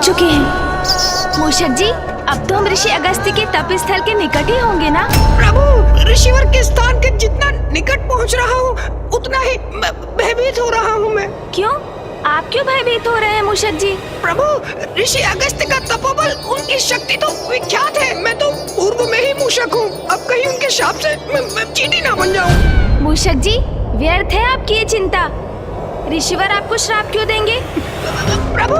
चुके हैं। मूषक जी, अब तो हम ऋषि अगस्त्य के तप स्थल के निकट ही होंगे ना? प्रभु, ऋषिवर के स्थान के जितना निकट पहुंच रहा हूँ उतना ही भयभीत हो रहा हूँ मैं। क्यों? आप क्यों भयभीत हो रहे हैं मूषक जी? प्रभु, ऋषि अगस्त्य का तपोबल, उनकी शक्ति तो विख्यात है। मैं तो पूर्व में ही मूषक हूँ, अब कहीं उनके शाप से मैं चींटी ना बन जाऊँ। मूषक जी, व्यर्थ है आपकी ये चिंता। ऋषिवर आपको श्राप क्यों देंगे? प्रभु,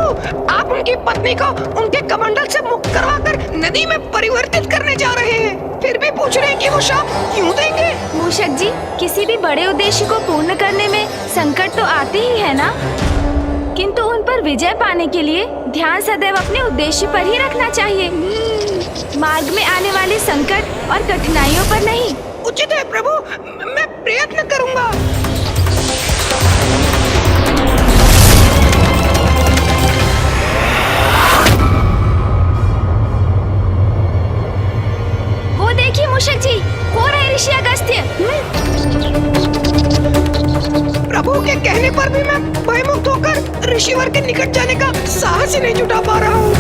आप उनकी पत्नी को उनके कमंडल से मुक्त करवाकर नदी में परिवर्तित करने जा रहे हैं, फिर भी पूछ रहे हैं कि वो शाप क्यों देंगे? मूषक जी, किसी भी बड़े उद्देश्य को पूर्ण करने में संकट तो आते ही है ना, किंतु उन पर विजय पाने के लिए ध्यान सदैव अपने उद्देश्य पर ही रखना चाहिए, मार्ग में आने वाले संकट और कठिनाइयों पर नहीं। उचित है प्रभु, मैं प्रयत्न करूंगा। वो देखिए मूषक जी, हो रहे ऋषि अगस्त्य। प्रभु के कहने पर भी मैं भयमुक्त होकर ऋषिवर के निकट जाने का साहस ही नहीं जुटा पा रहा हूँ।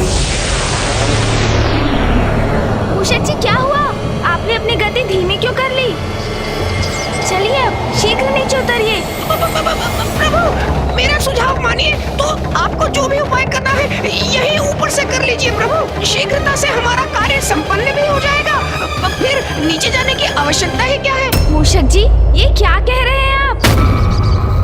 मूषक जी, क्या हुआ? आपने अपनी गति धीमी क्यों कर ली? चलिए अब शीघ्र नीचे उतरिए। प्रभु, मेरा सुझाव मानिए तो आपको जो भी उपाय करना है यही ऊपर से कर लीजिए प्रभु। शीघ्रता से हमारा कार्य संपन्न भी हो जाएगा, फिर नीचे जाने की आवश्यकता ही क्या है। मूषक जी, ये क्या कह रहे हैं आप?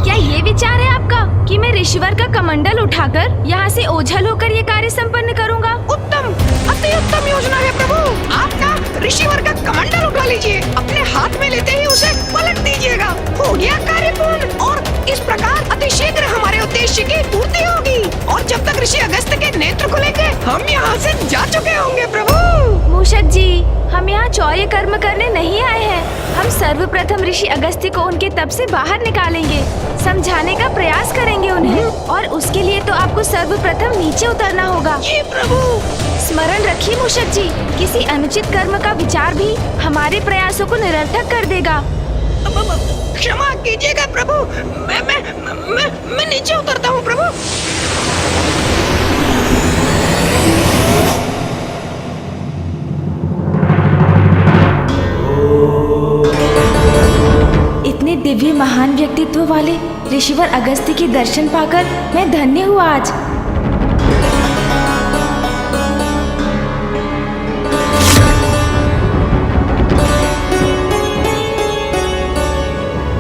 क्या ये विचार है आपका कि मैं ऋषिवर का कमंडल उठाकर यहाँ से ओझल होकर ये कार्य संपन्न करूँगा? उत्तम, अति उत्तम योजना है प्रभु। आप ना ऋषिवर का कमंडल उठा लीजिए, अपने हाथ में लेते ही उसे पलट दीजिएगा। हो गया कार्य पूर्ण, और इस प्रकार अति शीघ्र हमारे उद्देश्य की पूर्ति होगी, और जब तक ऋषि अगस्त्य के नेत्र खुलेंगे हम यहाँ से जा चुके होंगे प्रभु। मूषक जी, हम यहाँ चौर्य कर्म करने नहीं आए हैं। हम सर्वप्रथम ऋषि अगस्त्य को उनके तप से बाहर निकालेंगे, समझाने का प्रयास करेंगे उन्हें, और उसके लिए तो आपको सर्वप्रथम नीचे उतरना होगा। जी प्रभु। स्मरण रखिए मूषक जी, किसी अनुचित कर्म का विचार भी हमारे प्रयासों को निरर्थक कर देगा। क्षमा कीजिएगा प्रभु, मैं नीचे उतरता हूँ प्रभु। इतने दिव्य महान व्यक्तित्व वाले ऋषिवर अगस्त्य के दर्शन पाकर मैं धन्य हुआ आज।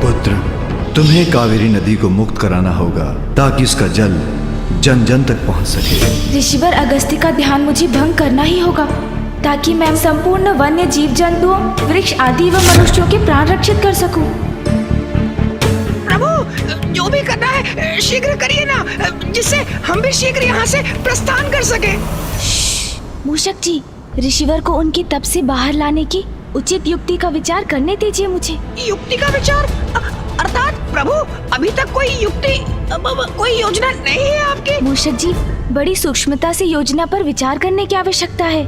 पुत्र, तुम्हें कावेरी नदी को मुक्त कराना होगा ताकि उसका जल जन जन तक पहुंच सके। ऋषिवर अगस्त्य का ध्यान मुझे भंग करना ही होगा ताकि मैं संपूर्ण वन्य जीव जंतुओं, वृक्ष आदि व मनुष्यों के प्राण रक्षित कर सकूं। प्रभु, जो भी करना है शीघ्र करिए ना, जिससे हम भी शीघ्र यहाँ से प्रस्थान कर सके। मूषक जी, ऋषिवर को उनके तप से बाहर लाने की उचित युक्ति का विचार करने दीजिए मुझे। युक्ति का विचार? अर्थात प्रभु, अभी तक कोई युक्ति, कोई योजना नहीं है आपकी? मूषक जी, बड़ी सूक्ष्मता से योजना पर विचार करने की आवश्यकता है,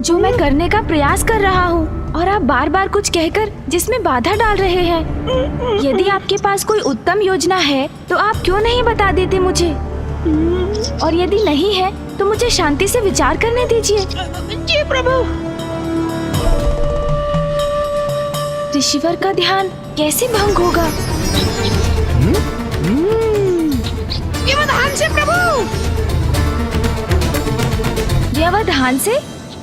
जो मैं करने का प्रयास कर रहा हूँ, और आप बार बार कुछ कहकर जिसमें बाधा डाल रहे हैं। यदि आपके पास कोई उत्तम योजना है तो आप क्यों नहीं बता देते मुझे, और यदि नहीं है तो मुझे शांति से विचार करने दीजिए। जी प्रभु। ऋषिवर का ध्यान कैसे भंग होगा? व्यवधान से प्रभु। व्यवधान से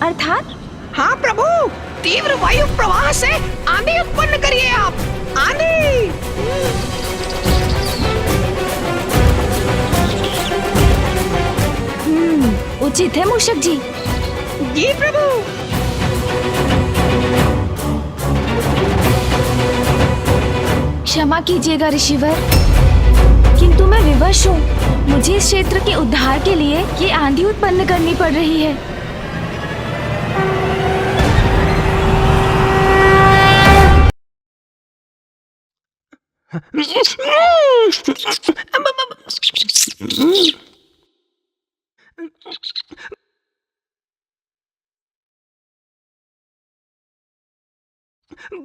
अर्थात? हाँ प्रभु, तीव्र वायु प्रवाह से आंधी उत्पन्न करिए आप। आंधी। उचित है मूषक जी। जी प्रभु। क्षमा कीजिएगा ऋषिवर, किंतु मैं विवश हूँ। मुझे इस क्षेत्र के उद्धार के लिए ये आंधी उत्पन्न करनी पड़ रही है।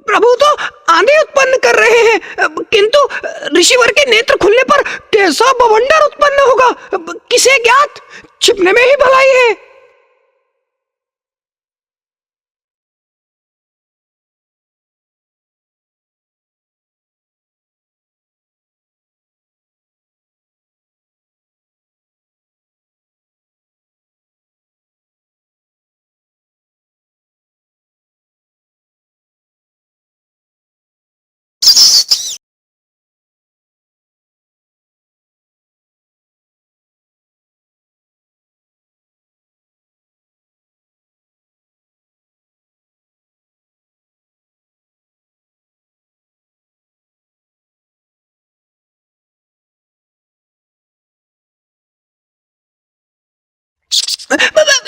प्रभु तो आंधी उत्पन्न कर रहे हैं, किंतु ऋषिवर के नेत्र खुलने पर कैसा बवंडर उत्पन्न होगा किसे ज्ञात। छिपने में ही भलाई है।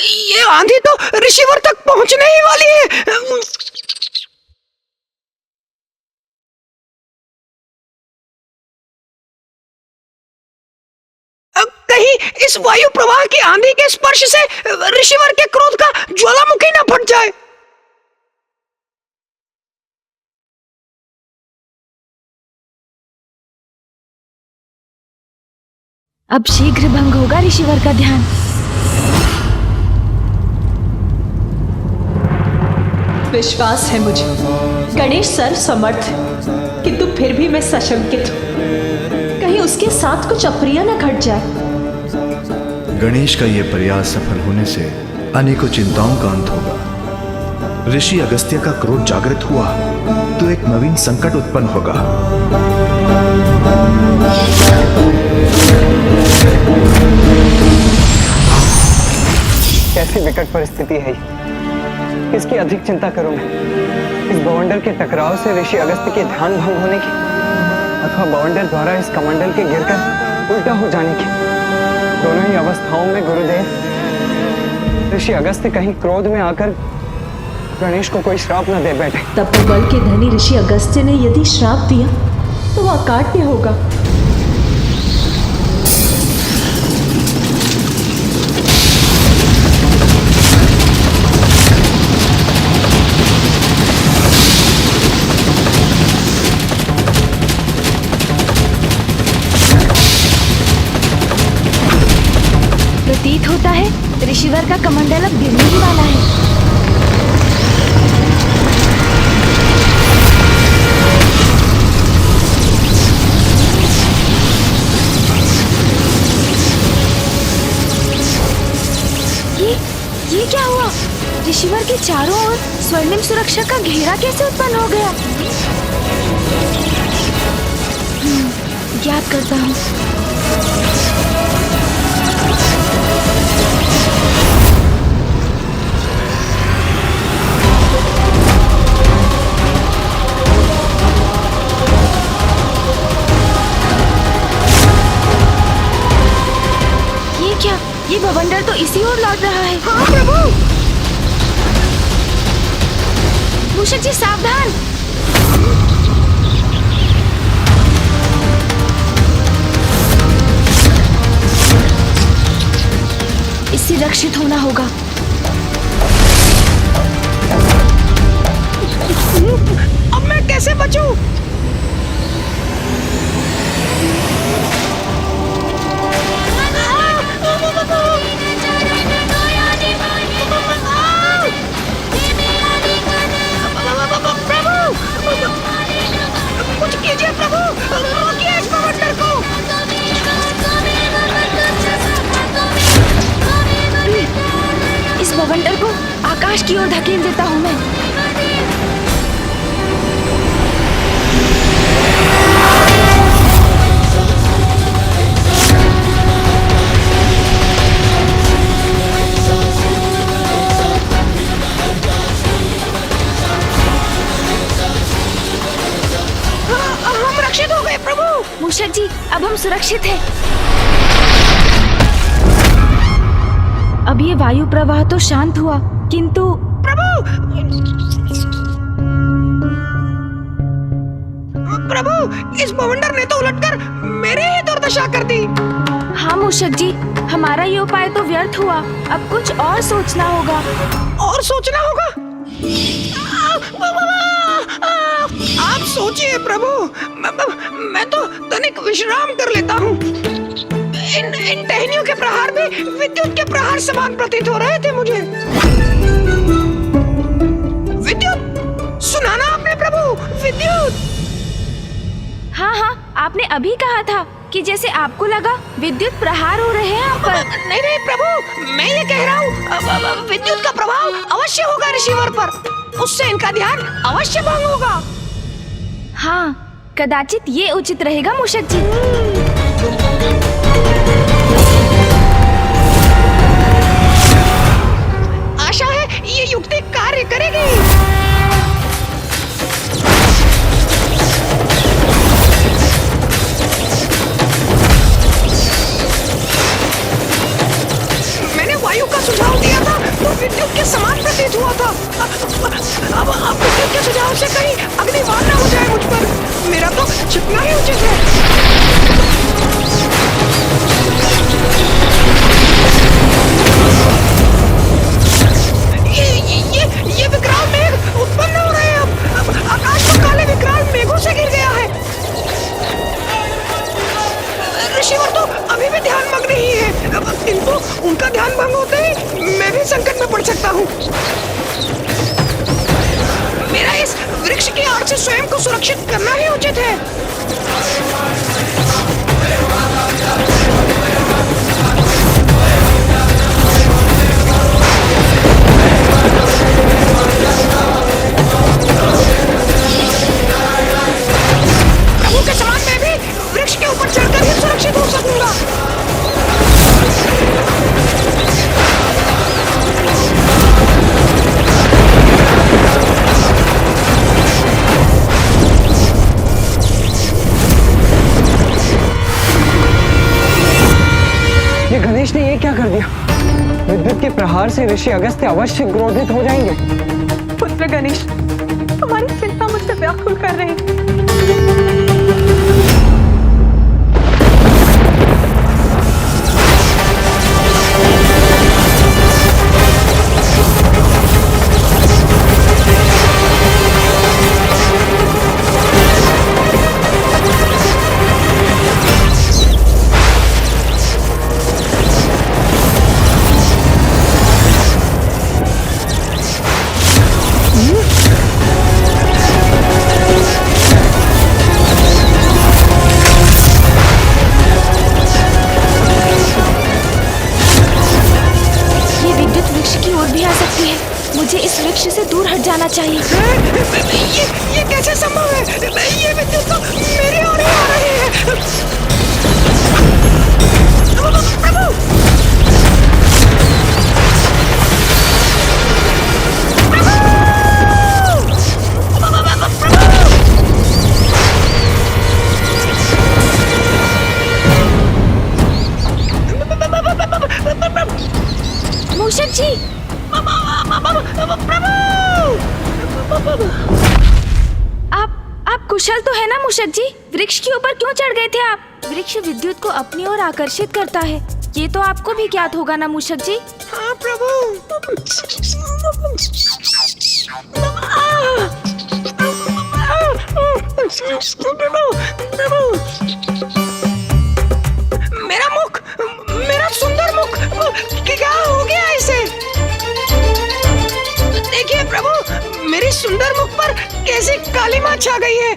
ये आंधी तो ऋषिवर तक पहुंचने ही वाली है। कहीं इस वायु प्रवाह की आंधी के स्पर्श से ऋषिवर के क्रोध का ज्वालामुखी न फट जाए। अब शीघ्र भंग होगा ऋषिवर का ध्यान। विश्वास है मुझे गणेश सर्व समर्थ है, किंतु फिर भी मैं सशंकित हूँ। कहीं उसके साथ कुछ अप्रिय न घट जाए। गणेश का यह प्रयास सफल होने से अनेकों चिंताओं का अंत होगा। ऋषि अगस्त्य का क्रोध जागृत हुआ तो एक नवीन संकट उत्पन्न होगा। कैसी विकट परिस्थिति है ये। इसकी अधिक चिंता करूं मैं इस बवंडर के टकराव से ऋषि अगस्त्य के ध्यान भंग होने की, अथवा बवंडर द्वारा इस कमंडल के गिरकर उल्टा हो जाने की। दोनों ही अवस्थाओं में गुरुदेव, ऋषि अगस्त्य कहीं क्रोध में आकर गणेश को कोई श्राप न दे बैठे। तपोबल के धनी ऋषि अगस्त्य ने यदि श्राप दिया तो वह अकाट्य होगा। प्रतीत होता है ऋषिवर का कमंडल अब गिरने ही वाला है। ये क्या हुआ? ऋषिवर के चारों ओर स्वर्णिम सुरक्षा का घेरा कैसे उत्पन्न हो गया? ज्ञात करता हूँ। ये बवंडर तो इसी ओर लौट रहा है। हाँ प्रभु। मूषक जी सावधान। इससे रक्षित होना होगा। अब मैं कैसे बचूं? कुछ कीजिए प्रभु, रोकिए इस बवंडर को। इस बवंडर को आकाश की ओर धकेल देता हूँ मैं। हम रक्षित हो गए प्रभु। मूषक जी अब हम सुरक्षित हैं। अब ये वायु प्रवाह तो शांत हुआ, किंतु प्रभु इस बवंडर ने तो उलटकर मेरी ही दुर्दशा कर दी। हाँ मूषक जी, हमारा ये उपाय तो व्यर्थ हुआ। अब कुछ और सोचना होगा। और सोचना होगा? आप सोचिए प्रभु, मैं तो तनिक विश्राम कर लेता हूँ। इन टहनियों के प्रहार भी विद्युत के प्रहार समान प्रतीत हो रहे थे मुझे। विद्युत, सुना ना आपने प्रभु, विद्युत। हाँ हाँ, आपने अभी कहा था कि जैसे आपको लगा विद्युत प्रहार हो रहे हैं आप पर। नहीं नहीं प्रभु, मैं ये कह रहा हूँ विद्युत का प्रभाव अवश्य होगा रिसीवर पर, उससे इनका ध्यान अवश्य भंग होगा। हाँ, कदाचित ये उचित रहेगा मूषक जी। आशा है ये युक्ति कार्य करेगी। मैंने वायु का सुझाव दिया था तो विद्युत के समान प्रतीत हुआ था। अब विद्युत के सुझाव से कहीं अग्निबाण न हो जाए मुझ पर, मेरा तो छिपना ही उचित है। ये विकराल मेघ उत्पन्न हो रहे हैं। अब आकाश में काले विकराल मेघों से घिर गया है। ऋषिवर तो अभी भी ध्यान मग्न ही है। अब इनको उनका ध्यान भंग होते ही मैं भी संकट में पड़ सकता हूँ। मेरा इस वृक्ष की आड़ से स्वयं को सुरक्षित करना ही उचित है। प्रभु के समान मैं भी वृक्ष के ऊपर चढ़कर ही सुरक्षित हो सकूंगा। ये गणेश ने ये क्या कर दिया? विद्युत के प्रहार से ऋषि अगस्त्य अवश्य क्रोधित हो जाएंगे। पुत्र गणेश, हमारी चिंता मुझसे व्याकुल कर रही है। मुझे इस वृक्ष से दूर हट जाना चाहिए। ये कैसे संभव है? ये विद्युत तो मेरी ओर ही आ रही है। मूषक जी, आप कुशल तो है ना मूषक जी? वृक्ष के ऊपर क्यों चढ़ गए थे आप? वृक्ष विद्युत को अपनी ओर आकर्षित करता है, ये तो आपको भी ज्ञात होगा ना मूषक जी? हाँ प्रभु। मेरा मुख, मेरा सुंदर मुख, क्या हो गया इसे? देखिए प्रभु, मेरी सुंदर मुख पर कैसी काली मां छा गई है।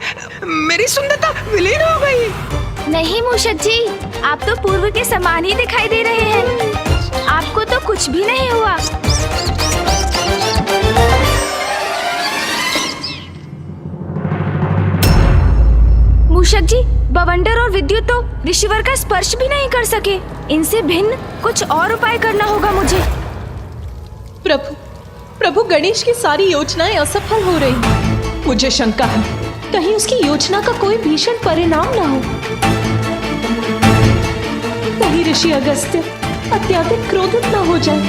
मेरी सुंदरता विलीन हो गई। नहीं मूषक जी, आप तो पूर्व के समान ही दिखाई दे रहे हैं। आपको तो कुछ भी नहीं हुआ। मूषक जी, बवंडर और विद्युत तो ऋषिवर का स्पर्श भी नहीं कर सके। इनसे भिन्न कुछ और उपाय करना होगा मुझे। प्रभु गणेश की सारी योजनाएं असफल हो रही हैं। मुझे शंका है, कहीं उसकी योजना का कोई भीषण परिणाम न हो। कहीं ऋषि अगस्त्य अत्यधिक क्रोधित न हो जाए।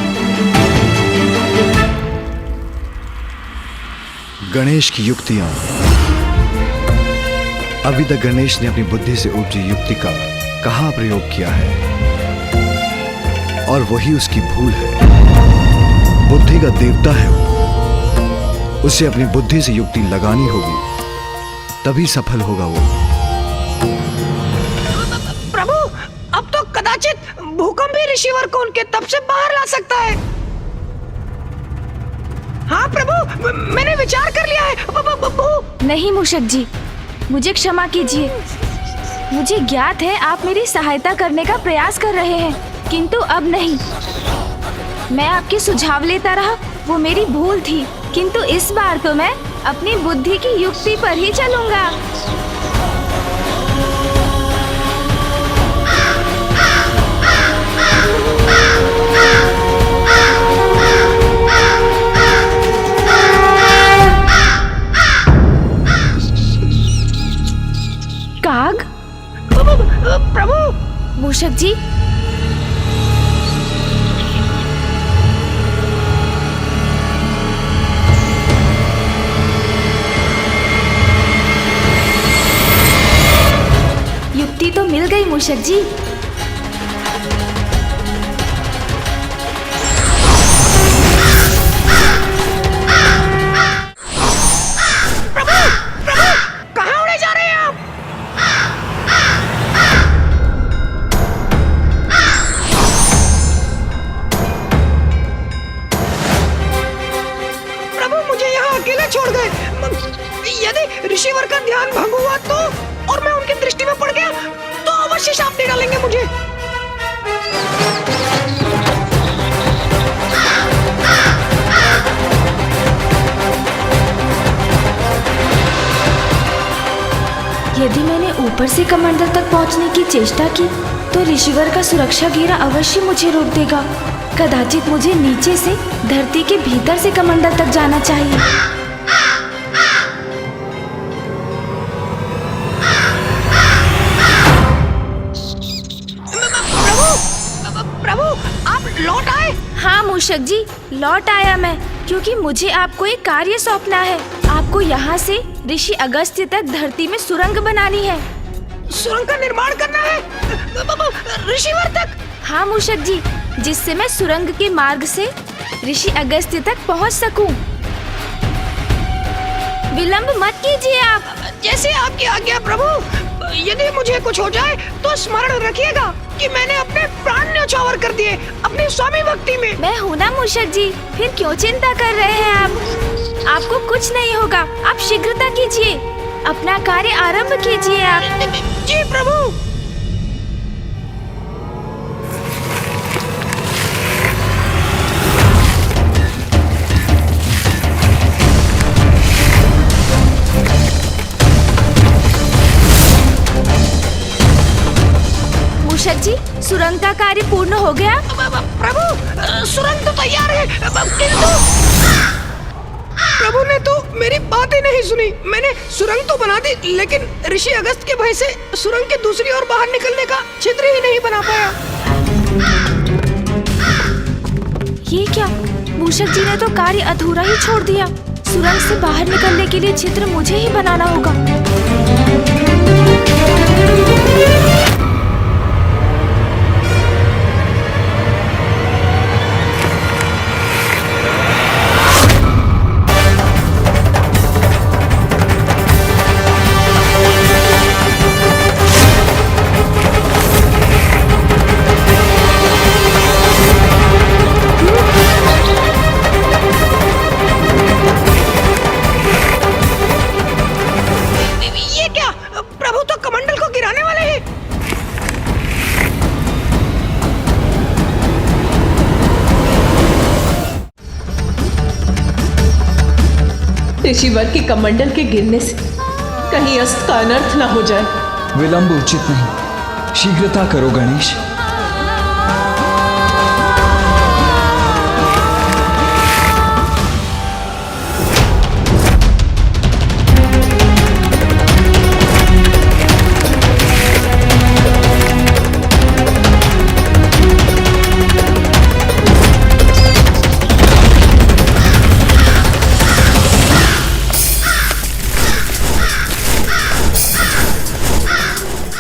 गणेश की युक्तियां। अभी तक गणेश ने अपनी बुद्धि से उपजी युक्ति का कहाँ प्रयोग किया है, और वही उसकी भूल है। बुद्धि का देवता है वो, उसे अपनी बुद्धि से युक्ति लगानी होगी, तभी सफल होगा वो। प्रभु, अब तो कदाचित भी ऋषिवर को उनके तप से बाहर ला सकता है। हाँ प्रभु, मैंने विचार कर लिया है। नहीं मूषक जी, मुझे क्षमा कीजिए। मुझे ज्ञात है आप मेरी सहायता करने का प्रयास कर रहे हैं, किंतु अब नहीं। मैं आपके सुझाव लेता रहा, वो मेरी भूल थी, किंतु इस बार तो मैं अपनी बुद्धि की युक्ति पर ही चलूंगा। काग? प्रभु! मूषक जी, युक्ति तो मिल गई मूषक जी। कहाँ उड़े जा रहे हैं आप? प्रभु, मुझे यहाँ अकेले छोड़ गए। यदि ऋषिवर का ध्यान भंग हुआ तो, और मैं उनकी दृष्टि में पड़ गया तो अवश्य शाप दे डालेंगे मुझे। यदि मैंने ऊपर से कमंडल तक पहुंचने की चेष्टा की तो ऋषिवर का सुरक्षा घेरा अवश्य मुझे रोक देगा। कदाचित मुझे नीचे से धरती के भीतर से कमंडल तक जाना चाहिए। प्रभु, आप लौट आए? हाँ मूषक जी, लौट आया मैं, क्योंकि मुझे आपको एक कार्य सौंपना है। आपको यहाँ से ऋषि अगस्त्य तक धरती में सुरंग बनानी है। सुरंग का निर्माण करना है ऋषिवर तक? हाँ मूषक जी, जिससे मैं सुरंग के मार्ग से ऋषि अगस्त्य तक पहुँच सकूं। विलंब मत कीजिए आप। जैसे आपकी आज्ञा प्रभु। यदि मुझे कुछ हो जाए तो स्मरण रखिएगा कि मैंने अपने प्राण न्यौछावर कर दिए अपनी स्वामी भक्ति में। मैं हूँ ना मूषक जी, फिर क्यों चिंता कर रहे हैं आप? आपको कुछ नहीं होगा, आप शीघ्रता कीजिए, अपना कार्य आरंभ कीजिए आप। जी प्रभु। मूषक जी, सुरंग का कार्य पूर्ण हो गया। प्रभु, सुरंग तो तैयार है, किंतु प्रभु ने तो मेरी बात ही नहीं सुनी। मैंने सुरंग तो बना दी, लेकिन ऋषि अगस्त के भय से सुरंग के दूसरी ओर बाहर निकलने का छिद्र ही नहीं बना पाया। ये क्या? मूषक जी ने तो कार्य अधूरा ही छोड़ दिया। सुरंग से बाहर निकलने के लिए छिद्र मुझे ही बनाना होगा। ऋषिवर के कमंडल के गिरने से कहीं अस्त का अनर्थ न हो जाए। विलंब उचित नहीं, शीघ्रता करो गणेश।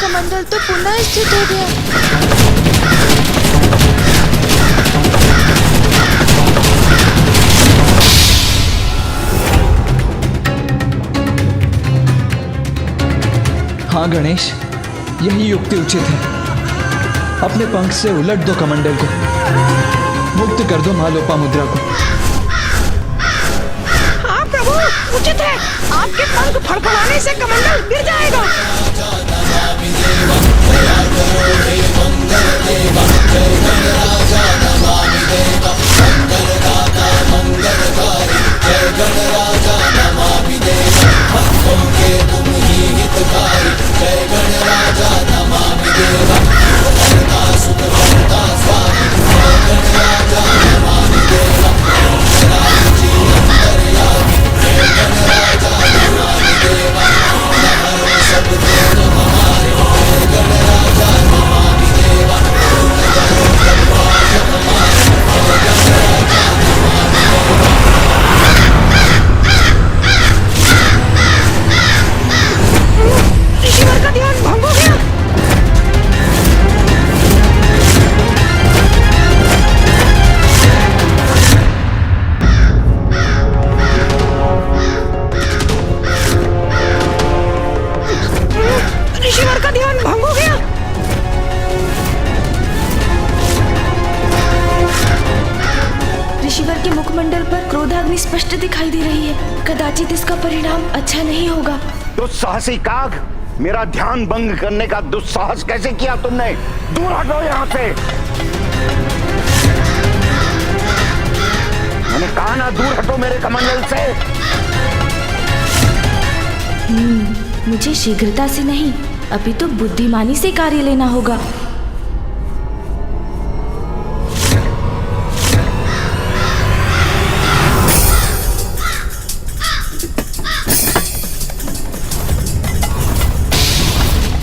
कमंडल तो पुनः स्थित हो गया। हाँ गणेश, यही युक्ति उचित है। अपने पंख से उलट दो कमंडल को, मुक्त कर दो माँ लोपामुद्रा को। हाँ प्रभु, उचित है। आपके पंख फड़फड़ाने से कमंडल गिर जाएगा। ऋषिवर का ध्यान भंग हो गया। ऋषिवर का ध्यान भंग हो गया। ऋषिवर के मुखमंडल पर क्रोधाग्नि स्पष्ट दिखाई दे रही है। कदाचित इसका परिणाम अच्छा नहीं होगा। दुस्साहसी काग, मेरा ध्यान भंग करने का दुस्साहस कैसे किया तुमने? दूर हटो यहाँ से। मैंने कहा ना, दूर हटो मेरे कमंडल से। मुझे शीघ्रता से नहीं, अभी तो बुद्धिमानी से कार्य लेना होगा।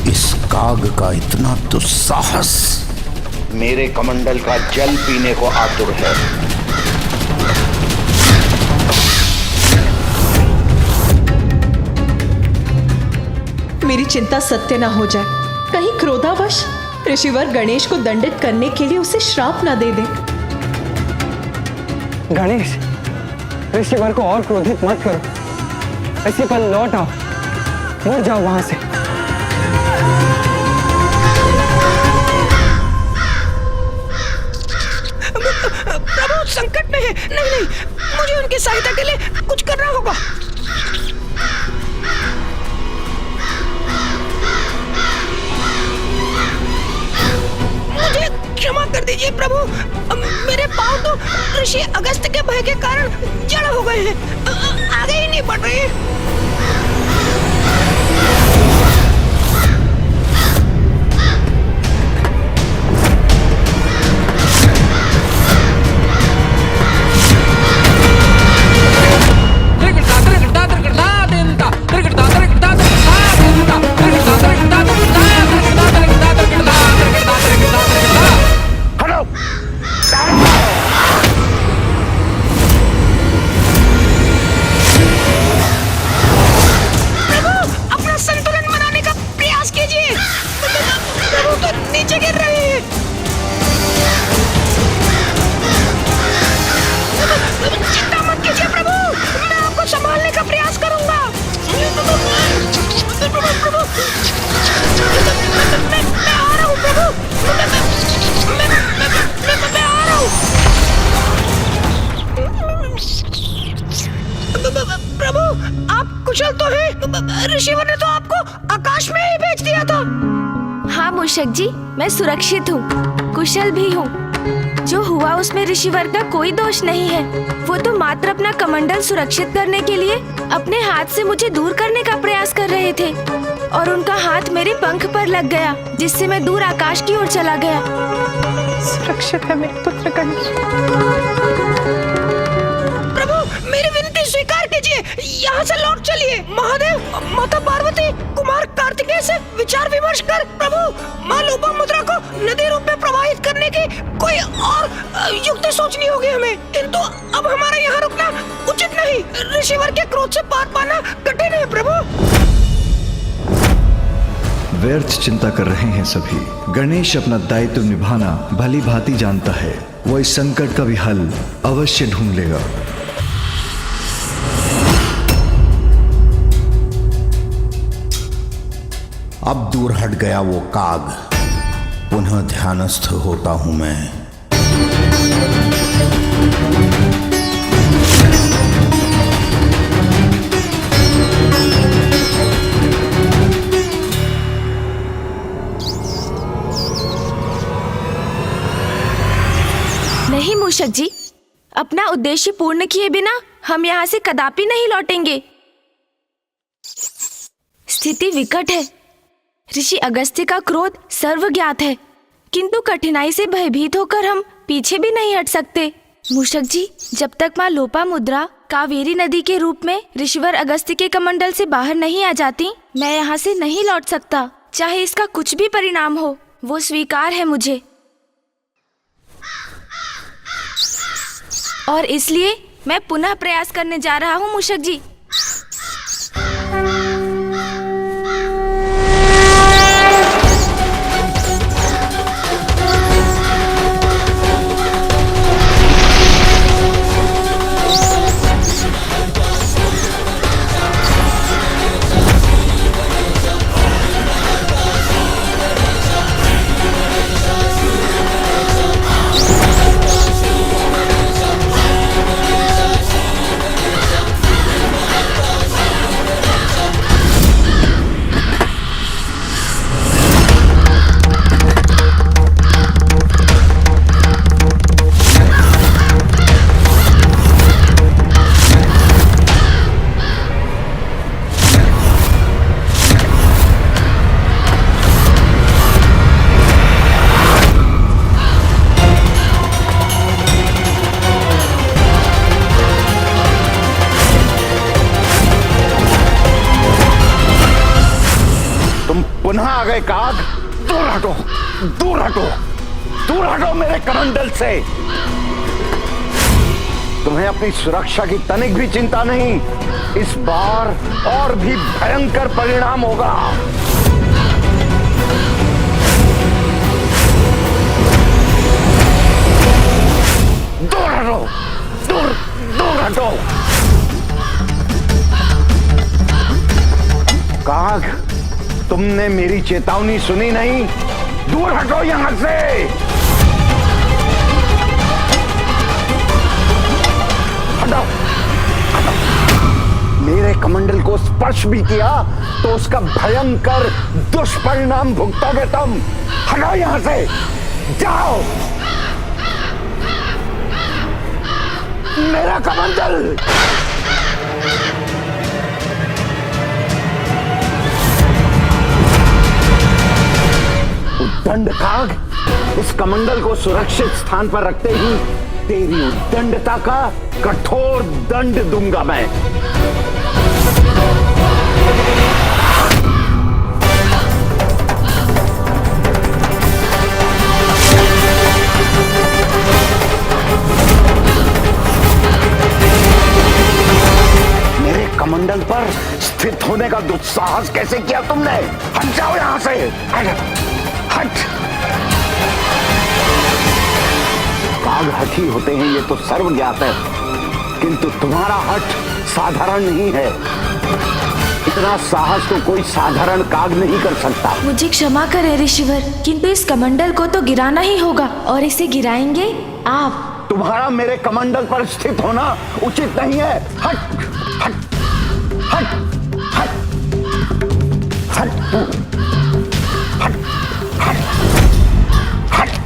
इस काग का इतना दुस्साहस मेरे कमंडल का जल पीने को आतुर है। मेरी चिंता सत्य ना हो जाए। कहीं क्रोधावश ऋषिवर गणेश को दंडित करने के लिए उसे श्राप ना दे दे। गणेश, ऋषिवर को और क्रोधित मत करो। ऐसे पल लौट आओ, मुड़ जाओ वहां से। प्रभु संकट में है। नहीं, मुझे उनकी सहायता के लिए कुछ करना होगा। मुझे क्षमा कर दीजिए प्रभु। मेरे पांव तो ऋषि अगस्त के भय के कारण जड़ हो गए हैं, आगे ही नहीं बढ़ रहे। प्रभु, आप कुशल तो हैं? ऋषिवर ने तो आपको आकाश में ही भेज दिया था। हाँ मूषक जी, मैं सुरक्षित हूँ, कुशल भी हूँ। जो हुआ उसमें ऋषिवर का कोई दोष नहीं है। वो तो मात्र अपना कमंडल सुरक्षित करने के लिए अपने हाथ से मुझे दूर करने का प्रयास कर रहे थे और उनका हाथ मेरे पंख पर लग गया, जिससे मैं दूर आकाश की ओर चला गया। सुरक्षित है मेरे पुत्र गणेश। प्रभु, मेरी विनती स्वीकार कीजिए, यहाँ से लौट चलिए। महादेव, माता पार्वती, कुमार कार्तिकेय से विचार विमर्श कर प्रभु माँ लोपामुद्रा को नदी रूप में प्रवाहित करने की कोई और युक्ति सोचनी होगी हमें। किंतु अब हमारा यहाँ रुकना उचित नहीं। ऋषिवर के क्रोध से पार पाना कठिन है प्रभु। व्यर्थ चिंता कर रहे हैं सभी। गणेश अपना दायित्व निभाना भली भांति जानता है। वो इस संकट का भी हल अवश्य ढूंढ लेगा। अब दूर हट गया वो काग। पुनः ध्यानस्थ होता हूं मैं। नहीं मूषक जी, अपना उद्देश्य पूर्ण किए बिना हम यहाँ से कदापि नहीं लौटेंगे। स्थिति विकट है। ऋषि अगस्त्य का क्रोध सर्वज्ञात है, किंतु कठिनाई से भयभीत होकर हम पीछे भी नहीं हट सकते। मूषक जी, जब तक माँ लोपामुद्रा कावेरी नदी के रूप में ऋषिवर अगस्त्य के कमंडल से बाहर नहीं आ जाती, मैं यहाँ से नहीं लौट सकता। चाहे इसका कुछ भी परिणाम हो, वो स्वीकार है मुझे। और इसलिए मैं पुनः प्रयास करने जा रहा हूँ मूषक जी। पुनः आ गए काग। दूर हटो, दूर हटो, दूर हटो मेरे कमंडल से। तुम्हें अपनी सुरक्षा की तनिक भी चिंता नहीं। इस बार और भी भयंकर परिणाम होगा। दूर हटो, दूर दूर हटो। काग, तुमने मेरी चेतावनी सुनी नहीं। दूर हटो यहां से। हटो, हटो। मेरे कमंडल को स्पर्श भी किया तो उसका भयंकर दुष्परिणाम भुगतोगे तुम। हटो यहां से, जाओ। मेरा कमंडल। उद्दंड काग, इस कमंडल को सुरक्षित स्थान पर रखते ही तेरी उद्दंडता का कठोर दंड दूंगा मैं। मेरे कमंडल पर स्थित होने का दुस्साहस कैसे किया तुमने? हट जाओ यहां से। हट। काग हठी होते हैं ये तो सर्वज्ञात है, किंतु तुम्हारा हट साधारण नहीं है। इतना साहस तो कोई साधारण काग नहीं कर सकता। मुझे क्षमा करें ऋषिवर, किंतु इस कमंडल को तो गिराना ही होगा, और इसे गिराएंगे आप। तुम्हारा मेरे कमंडल पर स्थित होना उचित नहीं है। हट, हट, हट, हट, हट, हट, हट, हट।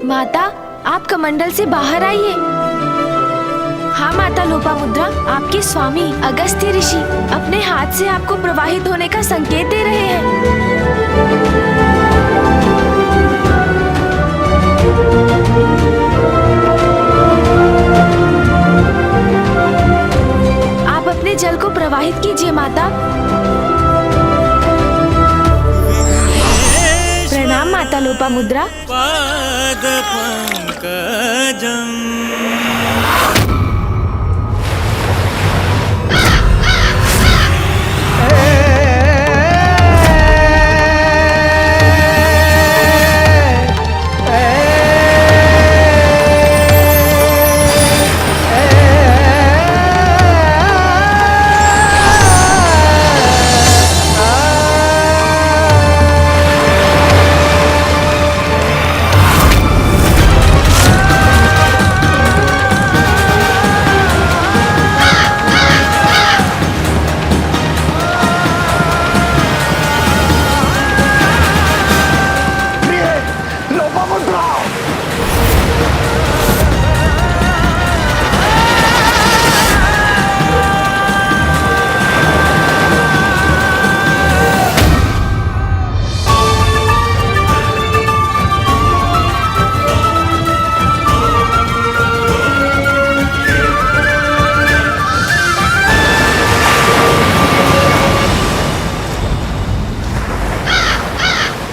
माता, आप कमंडल से बाहर आइए। हाँ माता लोपामुद्रा, आपके स्वामी अगस्त्य ऋषि अपने हाथ से आपको प्रवाहित होने का संकेत दे रहे हैं। आप अपने जल को प्रवाहित कीजिए माता। प्रणाम माता लोपामुद्रा। पाद पंकजम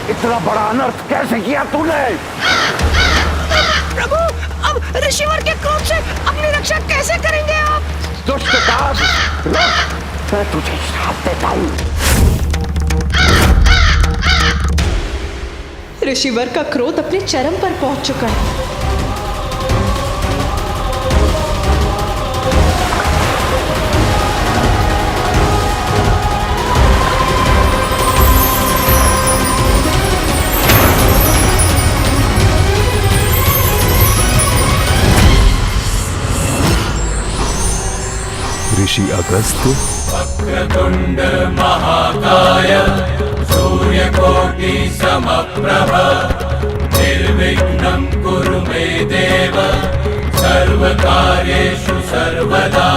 इतना बड़ा अनर्थ कैसे किया तूने? प्रभु, अब ऋषिवर के क्रोध से अपनी रक्षा कैसे करेंगे आप? दुष्ट काज, रुक, मैं तुझे श्राप देता हूं। ऋषिवर का क्रोध अपने चरम पर पहुंच चुका है। ऋषि अगस्त्य। वक्रतुंड महाकाय सूर्यकोटि समप्रभ निर्विघ्नं कुरु मे देव सर्वकार्येषु सर्वदा।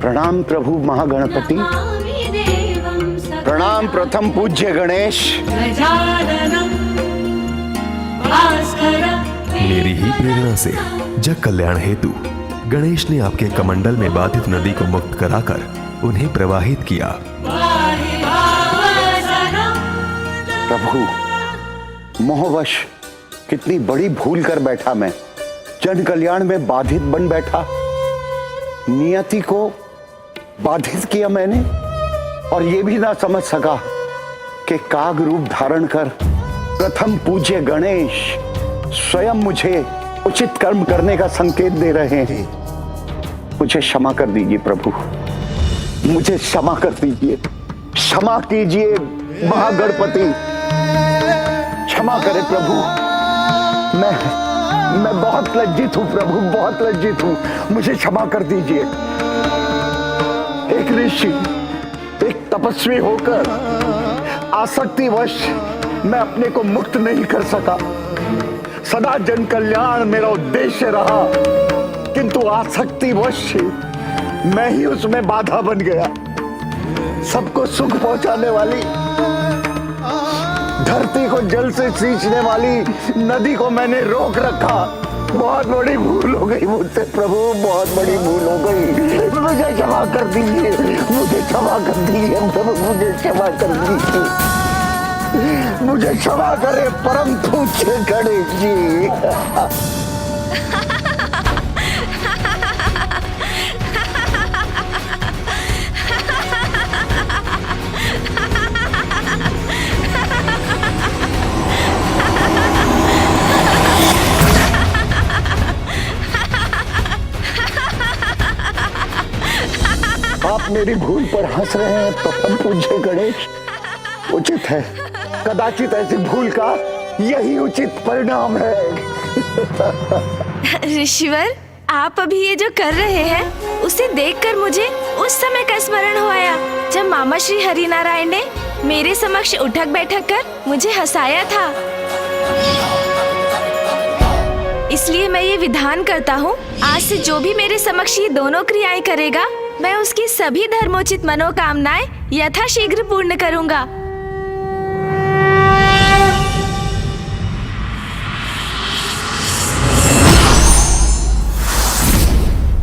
प्रणाम प्रभु महागणपति, प्रणाम प्रथम पूज्य गणेश। मेरी ही प्रेरणा से जग कल्याण हेतु गणेश ने आपके कमंडल में बाधित नदी को मुक्त कराकर उन्हें प्रवाहित किया। प्रभु, मोहवश कितनी बड़ी भूल कर बैठा मैं। जन कल्याण में बाधित बन बैठा, नियति को बाधित किया मैंने, और ये भी ना समझ सका कि काग रूप धारण कर प्रथम पूज्य गणेश स्वयं मुझे उचित कर्म करने का संकेत दे रहे हैं। मुझे क्षमा कर दीजिए प्रभु, मुझे क्षमा कर दीजिए, क्षमा कीजिए महागणपति, क्षमा करे प्रभु। मैं बहुत लज्जित हूं प्रभु, बहुत लज्जित हूं, मुझे क्षमा कर दीजिए। एक ऋषि, एक तपस्वी होकर आसक्तिवश मैं अपने को मुक्त नहीं कर सका। सदा जन कल्याण मेरा उद्देश्य रहा, किंतु आसक्तिवश मैं ही उसमें बाधा बन गया। सबको सुख पहुंचाने वाली, धरती को जल से सींचने वाली नदी को मैंने रोक रखा। बहुत बड़ी भूल हो गई मुझसे प्रभु, बहुत बड़ी भूल हो गई। मुझे क्षमा कर दीजिए, मुझे क्षमा कर दीजिए प्रभु, मुझे क्षमा कर दीजिए, मुझे क्षमा करे परम पूज्य गणेश जी। आप मेरी भूल पर हंस रहे हैं परम पूज्य गणेश, उचित है। कदाचित ऐसी भूल का यही उचित परिणाम है। ऋषिवर, आप अभी ये जो कर रहे हैं उसे देखकर मुझे उस समय का स्मरण हो आया जब मामा श्री हरिनारायण ने मेरे समक्ष उठक बैठक कर मुझे हंसाया था। इसलिए मैं ये विधान करता हूँ, आज से जो भी मेरे समक्ष ये दोनों क्रियाएं करेगा, मैं उसकी सभी धर्मोचित मनोकामनाएं यथाशीघ्र पूर्ण करूँगा।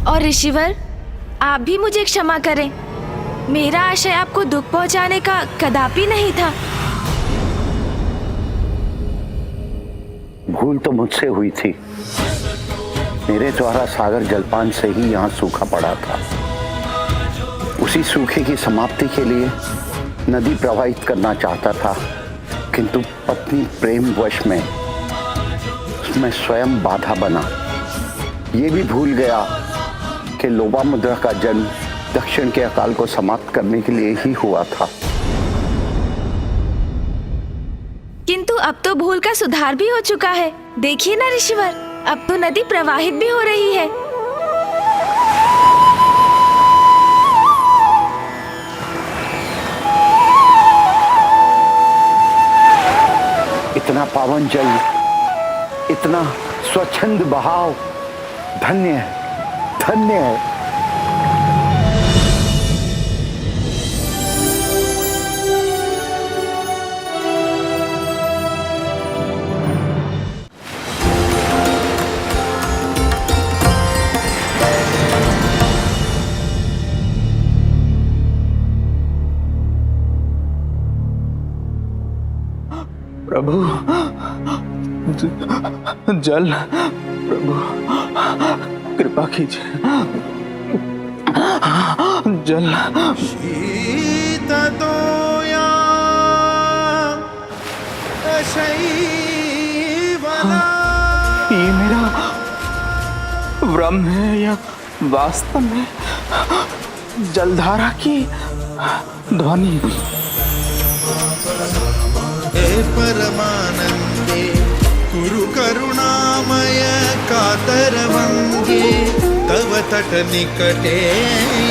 और ऋषिवर, आप भी मुझे क्षमा करें। मेरा आशय आपको दुख पहुंचाने का कदापि नहीं था। भूल तो मुझसे हुई थी। मेरे द्वारा सागर जलपान से ही यहाँ सूखा पड़ा था। उसी सूखे की समाप्ति के लिए नदी प्रवाहित करना चाहता था, किंतु पत्नी प्रेम वश में उसमें स्वयं बाधा बना। ये भी भूल गया कि लोपामुद्रा का जन्म दक्षिण के अकाल को समाप्त करने के लिए ही हुआ था। किंतु अब तो भूल का सुधार भी हो चुका है। देखिए ना ऋषिवर, अब तो नदी प्रवाहित भी हो रही है। इतना पावन जल, इतना स्वच्छंद बहाव, धन्य है, धन्य है। प्रभु, जल, प्रभु कृपा कीजिए, जल। ये मेरा भ्रम है या वास्तव में जलधारा की ध्वनि? हे परमानंदे कुरु करुणामय कातरवंगे तव तट निकटे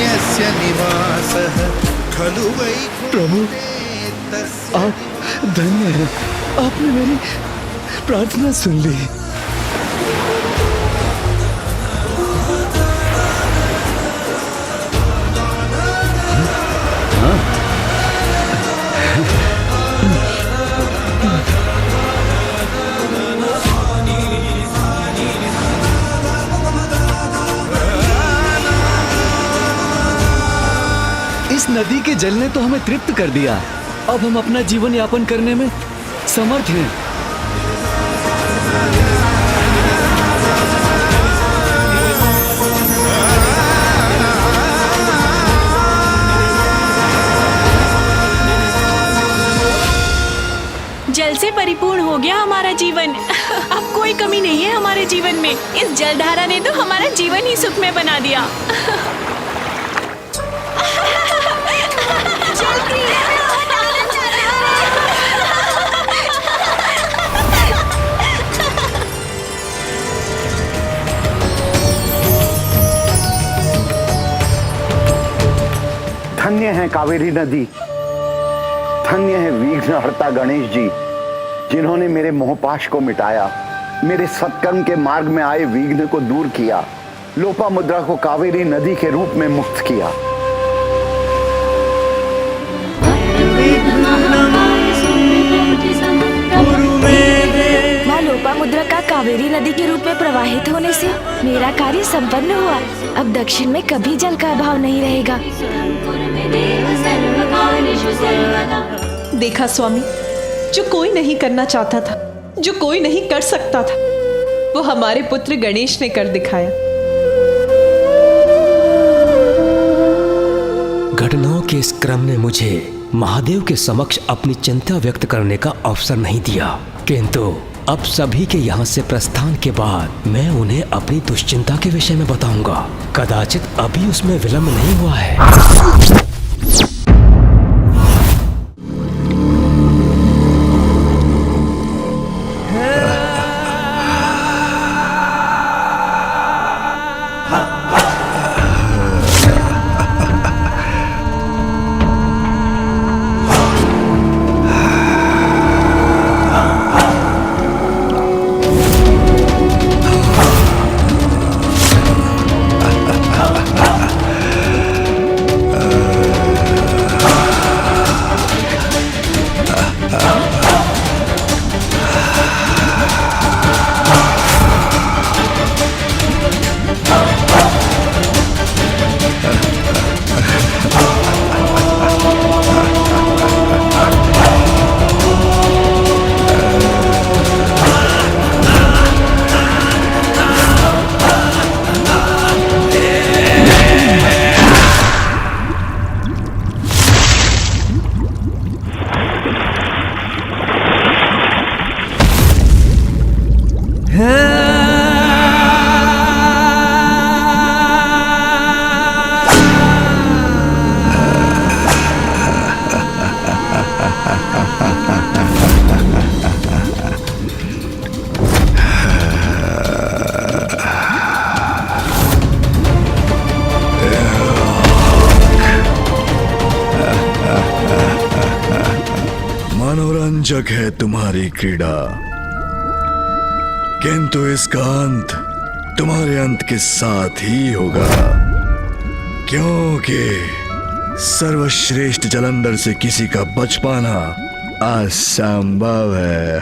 यस्य निवासः खलु वैकुंठे प्रभु, आप धन्य हैं। आपने मेरी प्रार्थना सुन ली। इस नदी के जल ने तो हमें तृप्त कर दिया। अब हम अपना जीवन यापन करने में समर्थ हैं। जल से परिपूर्ण हो गया हमारा जीवन। अब कोई कमी नहीं है हमारे जीवन में। इस जलधारा ने तो हमारा जीवन ही सुखमय बना दिया। धन्य है कावेरी नदी, धन्य है विघ्नहर्ता गणेश जी, जिन्होंने मेरे मोहपाश को मिटाया, मेरे सत्कर्म के मार्ग में आए विघ्न को दूर किया, लोपामुद्रा को कावेरी नदी के रूप में मुक्त किया। माँ लोपामुद्रा का कावेरी नदी के रूप में प्रवाहित होने से मेरा कार्य संपन्न हुआ। अब दक्षिण में कभी जल का अभाव नहीं रहेगा। देखा स्वामी, जो कोई नहीं करना चाहता था, जो कोई नहीं कर सकता था, वो हमारे पुत्र गणेश ने कर दिखाया। घटनाओं के इस क्रम ने मुझे महादेव के समक्ष अपनी चिंता व्यक्त करने का अवसर नहीं दिया, किंतु अब सभी के यहाँ से प्रस्थान के बाद मैं उन्हें अपनी दुश्चिंता के विषय में बताऊंगा। कदाचित अभी उसमें विलंब नहीं हुआ है। मनोरंजक है तुम्हारी क्रीड़ा, किंतु इसका अंत तुम्हारे अंत के साथ ही होगा, क्योंकि सर्वश्रेष्ठ जलंधर से किसी का बच पाना असंभव है।